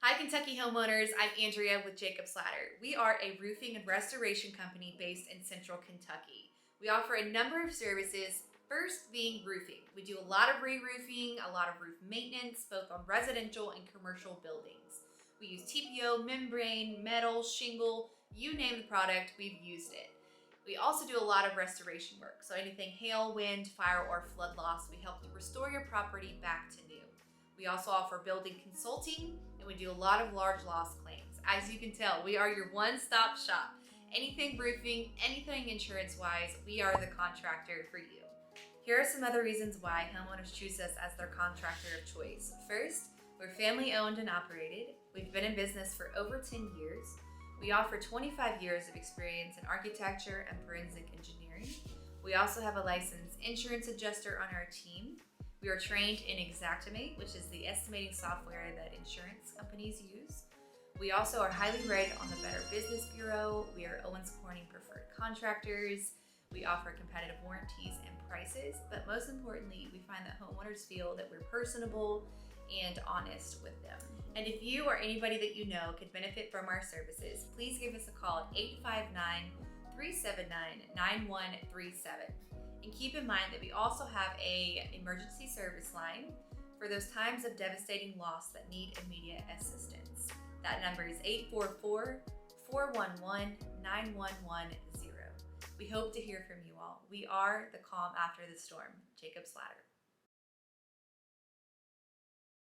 Hi, Kentucky homeowners. I'm Andrea with Jacob's Ladder. We are a roofing and restoration company based in central Kentucky. We offer a number of services, first being roofing. We do a lot of re-roofing, a lot of roof maintenance, both on residential and commercial buildings. We use TPO, membrane, metal, shingle, you name the product, we've used it. We also do a lot of restoration work, so anything hail, wind, fire, or flood loss, we help to restore your property back to new. We also offer building consulting, and we do a lot of large loss claims. As you can tell, we are your one-stop shop. Anything roofing, anything insurance-wise, we are the contractor for you. Here are some other reasons why homeowners choose us as their contractor of choice. First, we're family-owned and operated. We've been in business for over 10 years. We offer 25 years of experience in architecture and forensic engineering. We also have a licensed insurance adjuster on our team. We are trained in Xactimate, which is the estimating software that insurance companies use. We also are highly rated on the Better Business Bureau. We are Owens Corning preferred contractors. We offer competitive warranties and prices, but most importantly, we find that homeowners feel that we're personable and honest with them. And if you or anybody that you know could benefit from our services, please give us a call at 859-379-9137. And keep in mind that we also have an emergency service line for those times of devastating loss that need immediate assistance. That number is 844-411-9110. We hope to hear from you all. We are the calm after the storm. Jacob's Ladder.